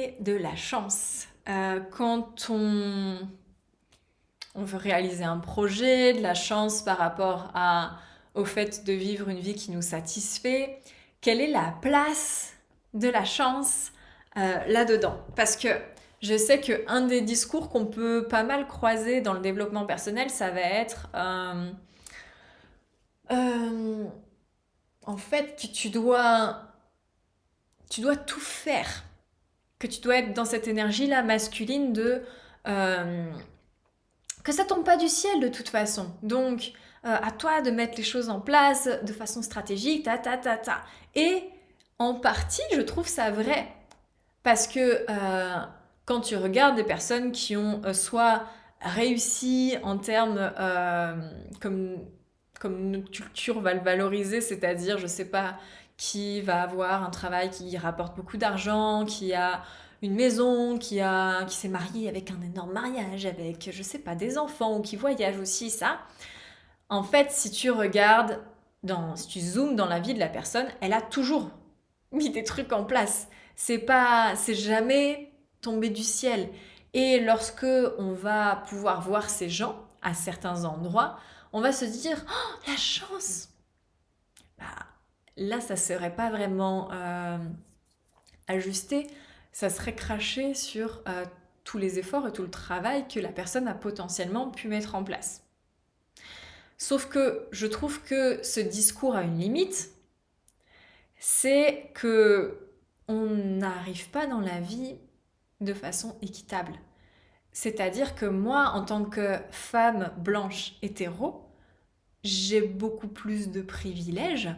parler de la chance. Quand on veut réaliser un projet, de la chance par rapport au fait de vivre une vie qui nous satisfait, quelle est la place de la chance là-dedans? Parce que je sais qu'un des discours qu'on peut pas mal croiser dans le développement personnel, ça va être euh, en fait que tu dois tout faire, que tu dois être dans cette énergie-là masculine de euh, que ça tombe pas du ciel de toute façon. Donc, à toi de mettre les choses en place de façon stratégique, ta ta ta ta. Et en partie, je trouve ça vrai. Parce que quand tu regardes des personnes qui ont soit réussi en termes comme notre culture va le valoriser, c'est-à-dire, je sais pas, qui va avoir un travail qui rapporte beaucoup d'argent, qui a une maison, qui s'est marié avec un énorme mariage, avec, je sais pas, des enfants, ou qui voyage aussi, ça. En fait, si tu regardes, si tu zoomes dans la vie de la personne, elle a toujours mis des trucs en place. C'est jamais tombé du ciel. Et lorsque on va pouvoir voir ces gens à certains endroits, on va se dire oh, la chance. Bah, là, ça serait pas vraiment ajusté, ça serait craché sur tous les efforts et tout le travail que la personne a potentiellement pu mettre en place. Sauf que je trouve que ce discours a une limite, c'est que on n'arrive pas dans la vie de façon équitable. C'est-à-dire que moi, en tant que femme blanche hétéro, j'ai beaucoup plus de privilèges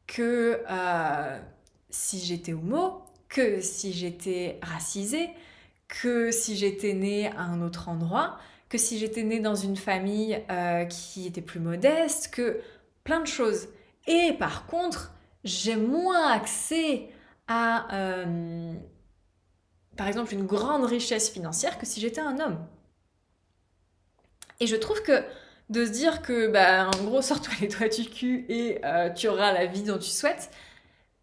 que si j'étais homo, que si j'étais racisée, que si j'étais née à un autre endroit, que si j'étais née dans une famille qui était plus modeste, que plein de choses. Et par contre, j'ai moins accès à, par exemple, une grande richesse financière que si j'étais un homme. Et je trouve que de se dire que, bah, en gros, sors-toi les doigts du cul et tu auras la vie dont tu souhaites,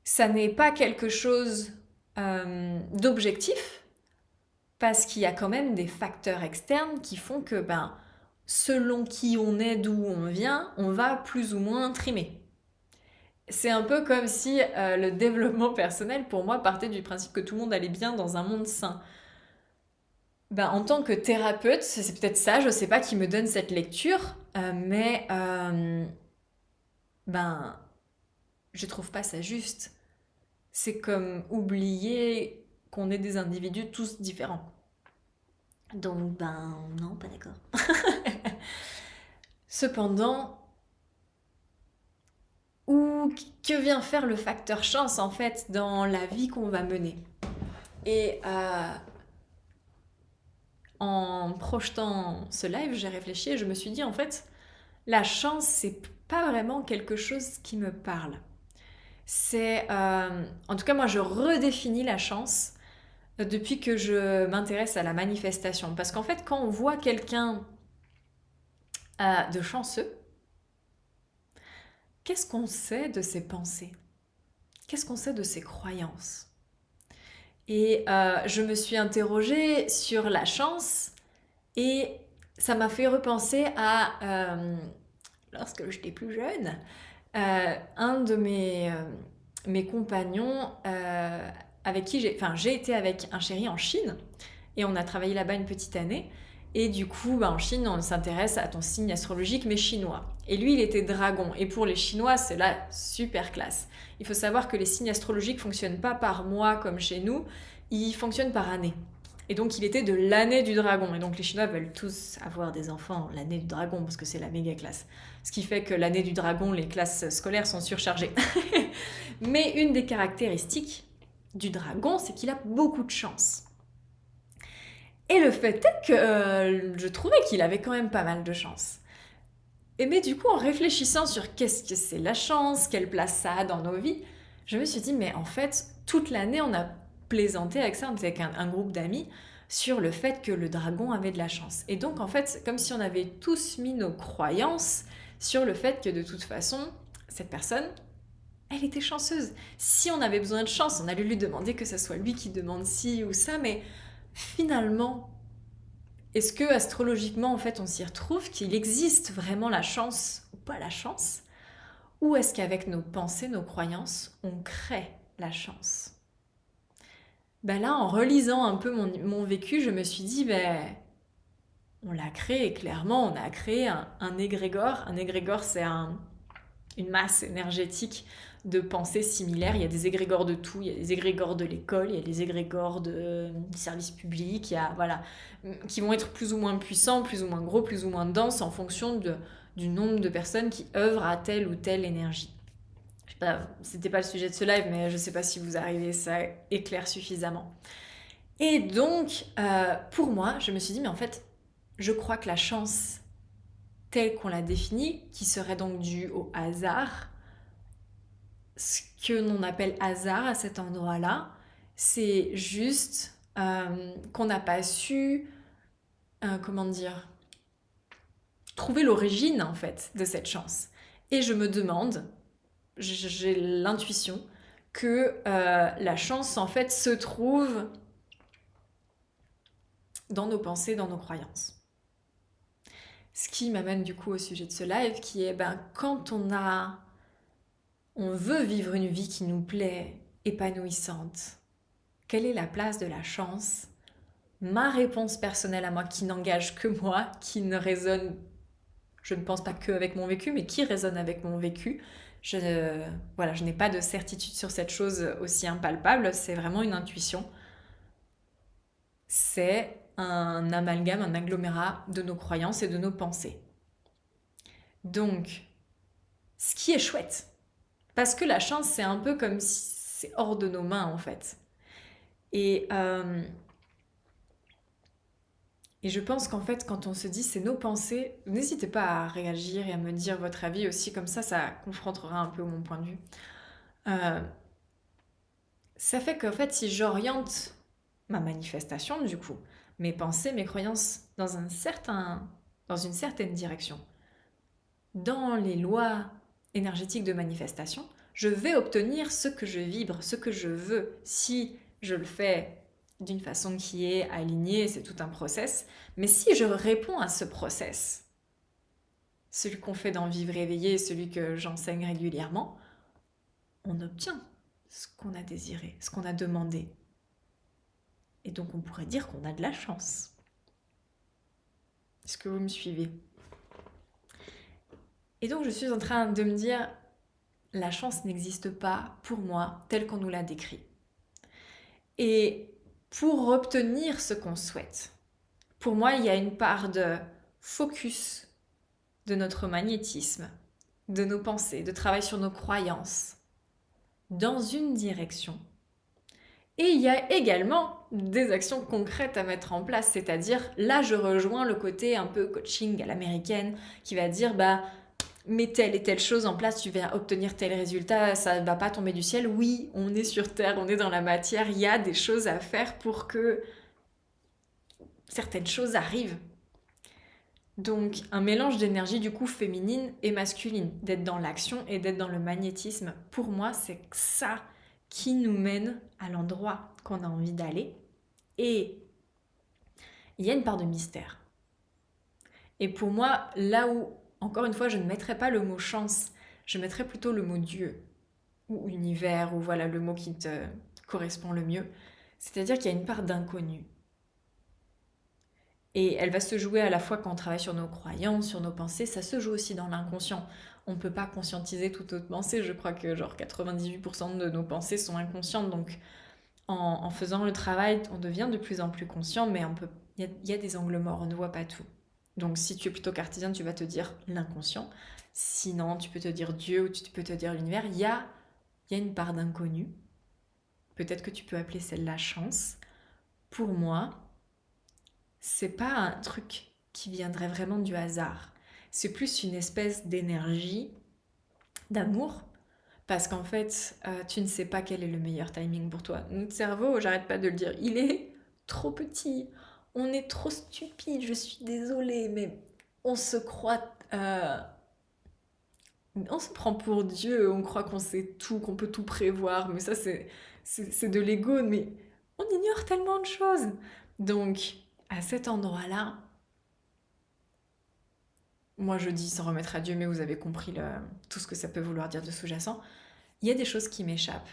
ça n'est pas quelque chose d'objectif, parce qu'il y a quand même des facteurs externes qui font que, ben, selon qui on est, d'où on vient, on va plus ou moins trimer. C'est un peu comme si le développement personnel, pour moi, partait du principe que tout le monde allait bien dans un monde sain. Ben, en tant que thérapeute, c'est peut-être ça, je sais pas, qui me donne cette lecture, mais ben, je trouve pas ça juste. C'est comme oublier qu'on est des individus tous différents. Donc, ben, non, pas d'accord. Cependant, que vient faire le facteur chance en fait dans la vie qu'on va mener? Et en projetant ce live, j'ai réfléchi et je me suis dit en fait, la chance, c'est pas vraiment quelque chose qui me parle. En tout cas, moi, je redéfinis la chance depuis que je m'intéresse à la manifestation. Parce qu'en fait, quand on voit quelqu'un de chanceux, qu'est-ce qu'on sait de ses pensées? Qu'est-ce qu'on sait de ses croyances? Et je me suis interrogée sur la chance et ça m'a fait repenser à lorsque j'étais plus jeune, un de mes compagnons avec qui j'ai été avec un chéri en Chine et on a travaillé là-bas une petite année. Et du coup, bah, en Chine, on s'intéresse à ton signe astrologique, mais chinois. Et lui, il était dragon. Et pour les Chinois, c'est la super classe. Il faut savoir que les signes astrologiques ne fonctionnent pas par mois comme chez nous, ils fonctionnent par année. Et donc, il était de l'année du dragon. Et donc, les Chinois veulent tous avoir des enfants l'année du dragon parce que c'est la méga classe. Ce qui fait que l'année du dragon, les classes scolaires sont surchargées. Mais une des caractéristiques du dragon, c'est qu'il a beaucoup de chance. Et le fait est que je trouvais qu'il avait quand même pas mal de chance. Et mais du coup, en réfléchissant sur qu'est-ce que c'est la chance, quelle place ça a dans nos vies, je me suis dit, mais en fait, toute l'année, on a plaisanté avec ça, on était avec un groupe d'amis, sur le fait que le dragon avait de la chance. Et donc, en fait, c'est comme si on avait tous mis nos croyances sur le fait que de toute façon, cette personne, elle était chanceuse. Si on avait besoin de chance, on allait lui demander que ce soit lui qui demande ci ou ça, mais finalement, est-ce que astrologiquement, en fait, on s'y retrouve, qu'il existe vraiment la chance ou pas la chance? Ou est-ce qu'avec nos pensées, nos croyances, on crée la chance? Ben là, en relisant un peu mon vécu, je me suis dit, on l'a créé, clairement, on a créé un égrégore. Un égrégore, c'est une masse énergétique de pensées similaires. Il y a des égrégores de tout, il y a des égrégores de l'école, il y a des égrégores du service public, voilà, qui vont être plus ou moins puissants, plus ou moins gros, plus ou moins denses en fonction du nombre de personnes qui œuvrent à telle ou telle énergie. Je sais pas, c'était pas le sujet de ce live, mais je sais pas si vous arrivez, ça éclaire suffisamment. Et donc, pour moi, je me suis dit, mais en fait, je crois que la chance telle qu'on l'a définie, qui serait donc due au hasard, ce que l'on appelle hasard à cet endroit-là, c'est juste qu'on n'a pas su, comment dire, trouver l'origine en fait de cette chance. Et je me demande, j'ai l'intuition que la chance en fait se trouve dans nos pensées, dans nos croyances. Ce qui m'amène du coup au sujet de ce live qui est quand on veut vivre une vie qui nous plaît, épanouissante, quelle est la place de la chance? Ma réponse personnelle à moi, qui n'engage que moi, qui ne résonne, je ne pense pas que avec mon vécu, mais qui résonne avec mon vécu. Je n'ai pas de certitude sur cette chose aussi impalpable, c'est vraiment une intuition. C'est un amalgame, un agglomérat de nos croyances et de nos pensées. Donc, ce qui est chouette, parce que la chance, c'est un peu comme si c'est hors de nos mains, en fait. Et je pense qu'en fait, quand on se dit c'est nos pensées, n'hésitez pas à réagir et à me dire votre avis aussi, comme ça confrontera un peu mon point de vue. Ça fait qu'en fait, si j'oriente ma manifestation, du coup, mes pensées, mes croyances dans une certaine direction, dans les lois énergétiques de manifestation, je vais obtenir ce que je vibre, ce que je veux. Si je le fais d'une façon qui est alignée, c'est tout un process. Mais si je réponds à ce process, celui qu'on fait dans Vivre éveillé, celui que j'enseigne régulièrement, on obtient ce qu'on a désiré, ce qu'on a demandé. Et donc on pourrait dire qu'on a de la chance. Est-ce que vous me suivez? Et donc je suis en train de me dire, la chance n'existe pas pour moi telle qu'on nous l'a décrit. Et pour obtenir ce qu'on souhaite, pour moi, il y a une part de focus de notre magnétisme, de nos pensées, de travail sur nos croyances, dans une direction. Et il y a également des actions concrètes à mettre en place, c'est-à-dire, là, je rejoins le côté un peu coaching à l'américaine, qui va dire, mets telle et telle chose en place, tu vas obtenir tel résultat, ça ne va pas tomber du ciel. Oui, on est sur Terre, on est dans la matière, il y a des choses à faire pour que certaines choses arrivent. Donc un mélange d'énergie du coup féminine et masculine, d'être dans l'action et d'être dans le magnétisme. Pour moi, c'est ça qui nous mène à l'endroit qu'on a envie d'aller. Et il y a une part de mystère. Et pour moi, là où, encore une fois, je ne mettrais pas le mot chance, je mettrais plutôt le mot Dieu ou univers, ou voilà le mot qui te correspond le mieux. C'est-à-dire qu'il y a une part d'inconnu. Et elle va se jouer à la fois quand on travaille sur nos croyances, sur nos pensées, ça se joue aussi dans l'inconscient. On ne peut pas conscientiser toute notre pensée, je crois que genre 98% de nos pensées sont inconscientes, donc en faisant le travail, on devient de plus en plus conscient, mais il y a des angles morts, on ne voit pas tout. Donc si tu es plutôt cartésien, tu vas te dire l'inconscient, sinon tu peux te dire Dieu ou tu peux te dire l'univers, il y a une part d'inconnu, peut-être que tu peux appeler celle-là chance. Pour moi, c'est pas un truc qui viendrait vraiment du hasard. C'est plus une espèce d'énergie, d'amour, parce qu'en fait, tu ne sais pas quel est le meilleur timing pour toi. Notre cerveau, j'arrête pas de le dire, il est trop petit. On est trop stupide, je suis désolée, mais on se croit On se prend pour Dieu, on croit qu'on sait tout, qu'on peut tout prévoir, mais ça c'est de l'ego, mais on ignore tellement de choses. Donc, à cet endroit-là, moi je dis sans remettre à Dieu, mais vous avez compris tout ce que ça peut vouloir dire de sous-jacent, il y a des choses qui m'échappent.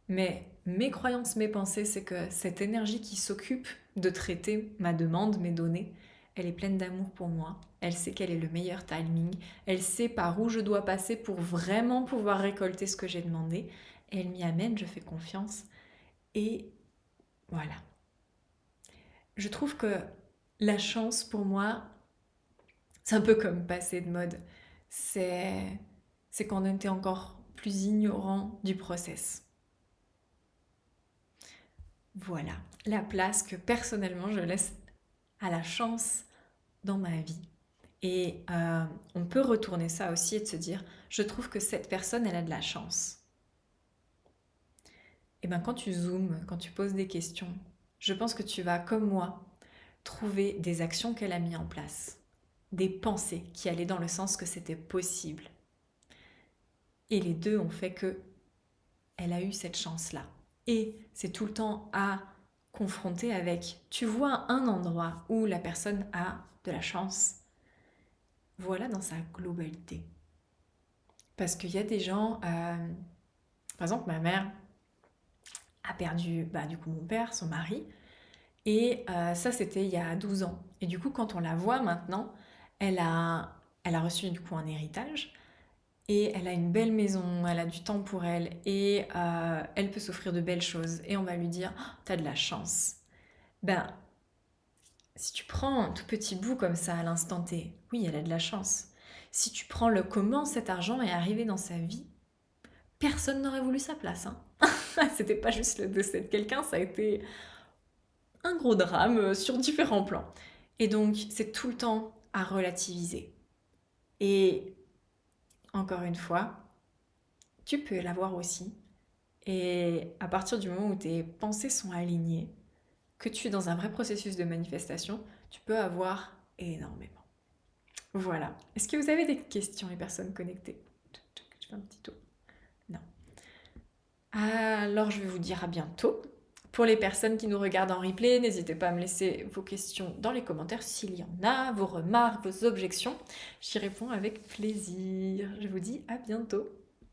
Mais mes croyances, mes pensées, c'est que cette énergie qui s'occupe de traiter ma demande, mes données, elle est pleine d'amour pour moi. Elle sait quel est le meilleur timing. Elle sait par où je dois passer pour vraiment pouvoir récolter ce que j'ai demandé. Elle m'y amène, je fais confiance. Et voilà. Je trouve que la chance, pour moi, c'est un peu comme passer de mode. C'est, c'est qu'on était encore plus ignorant du process. Voilà la place que personnellement je laisse à la chance dans ma vie. Et on peut retourner ça aussi et de se dire, je trouve que cette personne, elle a de la chance. Et bien quand tu zoomes, quand tu poses des questions, je pense que tu vas, comme moi, trouver des actions qu'elle a mis en place, des pensées qui allaient dans le sens que c'était possible. Et les deux ont fait que elle a eu cette chance-là. Et c'est tout le temps à confronter avec, tu vois un endroit où la personne a de la chance, voilà dans sa globalité. Parce qu'il y a des gens, par exemple ma mère a perdu du coup mon père, son mari, et ça c'était il y a 12 ans. Et du coup quand on la voit maintenant, elle a reçu du coup un héritage, et elle a une belle maison, elle a du temps pour elle, et elle peut s'offrir de belles choses. Et on va lui dire, oh, t'as de la chance. Ben, si tu prends un tout petit bout comme ça à l'instant T, oui, elle a de la chance. Si tu prends le comment cet argent est arrivé dans sa vie, personne n'aurait voulu sa place. Hein. C'était pas juste le décès de quelqu'un, ça a été un gros drame sur différents plans. Et donc, c'est tout le temps à relativiser. Et encore une fois, tu peux l'avoir aussi. Et à partir du moment où tes pensées sont alignées, que tu es dans un vrai processus de manifestation, tu peux avoir énormément. Voilà. Est-ce que vous avez des questions, les personnes connectées? Je fais un petit tour. Non. Alors, je vais vous dire à bientôt. Pour les personnes qui nous regardent en replay, n'hésitez pas à me laisser vos questions dans les commentaires s'il y en a, vos remarques, vos objections. J'y réponds avec plaisir. Je vous dis à bientôt.